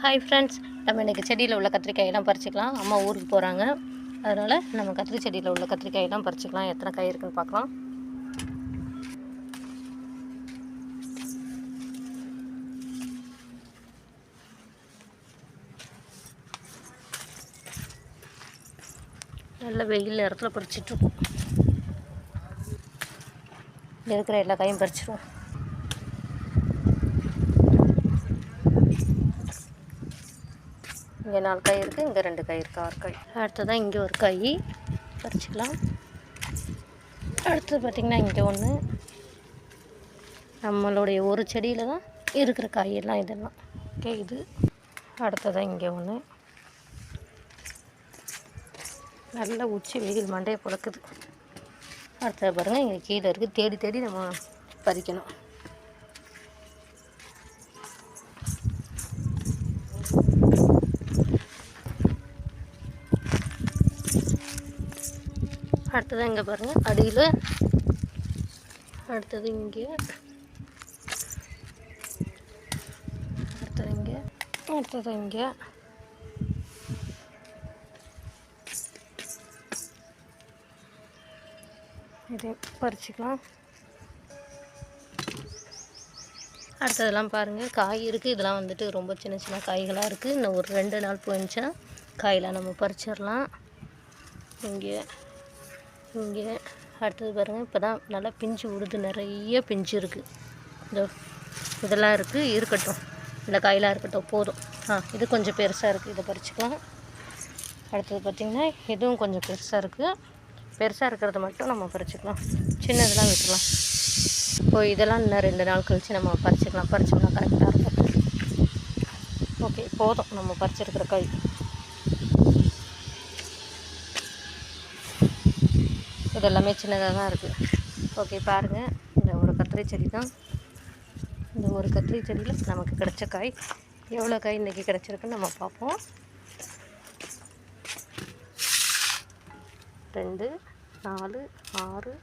Hi friends, நம்ம இன்றைக்கி செடியில் உள்ள கத்திரிக்காயெல்லாம் பறிச்சிக்கலாம். அம்மா ஊருக்கு போகிறாங்க, அதனால் நம்ம கத்திரி செடியில் உள்ள கத்திரிக்காயெல்லாம் பறிச்சிக்கலாம். எத்தனை காய் இருக்குன்னு பார்க்கலாம். நல்ல வெயில் நேரத்தில் பறிச்சிட்ருக்கோம். இருக்கிற எல்லா காயும் பறிச்சிடுவோம். இங்கே 4 காய் இருக்குது, இங்கே 2 காய் இருக்குது, 6 காய். அடுத்ததான் இங்கே ஒரு காய் பறிச்சிக்கலாம். அடுத்தது பார்த்திங்கன்னா இங்கே ஒன்று. நம்மளுடைய ஒரு செடியில் தான் இருக்கிற காயெல்லாம் இதெல்லாம். ஓகே, இது அடுத்ததான் இங்கே ஒன்று. நல்ல உச்சி வெயில் மண்டையை புழக்குது. அடுத்தது பாருங்கள், இங்கே கீழே இருக்குது. தேடி தேடி நம்ம பறிக்கணும். அடுத்தது இங்கே பாருங்கள், அடியில். அடுத்தது இங்கே, அடுத்தது இங்கே, அடுத்தது இங்கே. இதை பறிச்சிக்கலாம். அடுத்ததெல்லாம் பாருங்கள், காய் இருக்குது. இதெல்லாம் வந்துட்டு ரொம்ப சின்ன சின்ன காய்களாக இருக்குது. இன்னும் ஒரு 2 நாள் போயிடுச்சா காயெல்லாம் நம்ம பறிச்சிடலாம். இங்கே இங்கே அடுத்தது பாருங்கள், இப்போ தான் நல்லா பிஞ்சு விடுது. நிறைய பிஞ்சு இருக்குது. இதெல்லாம் இருக்குது, இருக்கட்டும். இந்த காயெல்லாம் இருக்கட்டும், போதும். இது கொஞ்சம் பெருசாக இருக்குது, இதை பறிச்சிக்கலாம். அடுத்தது பார்த்திங்கன்னா இதுவும் கொஞ்சம் பெருசாக இருக்குது. பெருசாக இருக்கிறத மட்டும் நம்ம பறிச்சிக்கலாம், சின்னதெல்லாம் விட்டுலாம். இப்போ இதெல்லாம் இன்னும் 2 நாள் கழித்து நம்ம பறிச்சிக்கலாம். பறிச்சோம்னா கரெக்டாக இருக்கும். ஓகே, போதும் நம்ம பறிச்சிருக்கிற காய். இது எல்லாமே சின்னதாக தான் இருக்குது. ஓகே, பாருங்கள், இந்த ஒரு கத்திரி செடி தான். இந்த ஒரு கத்திரி செடியில் நமக்கு கிடைச்ச காய். எவ்வளோ காய் இன்றைக்கி கிடச்சிருக்குன்னு நம்ம பார்ப்போம். 2, 4, 6,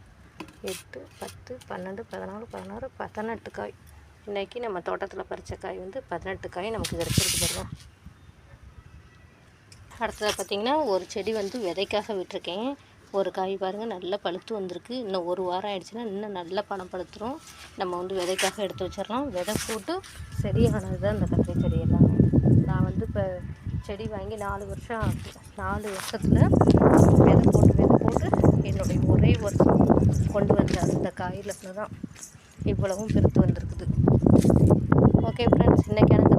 8, 10, 12, 14, 16, 18 காய். இன்றைக்கி நம்ம தோட்டத்தில் பறித்த காய் வந்து 18 காய் நமக்கு கிடச்சிருக்கு பாருங்க. அடுத்தது பார்த்திங்கன்னா ஒரு செடி வந்து விதைக்காக விட்டுருக்கேன். ஒரு காய் பாருங்கள், நல்லா பழுத்து வந்திருக்கு. இன்னும் 1 வாரம் ஆகிடுச்சுன்னா இன்னும் நல்லா பழம் பழுத்துரும். நம்ம வந்து விதைக்காக எடுத்து வச்சிடலாம். விதை போட்டு செடியானது தான் இந்த கத்திரி செடி எல்லாமே. நான் வந்து இப்போ செடி வாங்கி 4 வருஷம் ஆகுது. 4 வருஷத்தில் விதை போட்டு என்னுடைய ஒரே வருஷம் கொண்டு வந்த அந்த காயில் தான் இவ்வளவும் பெருத்து வந்திருக்குது. ஓகே ஃப்ரெண்ட்ஸ், இன்றைக்கான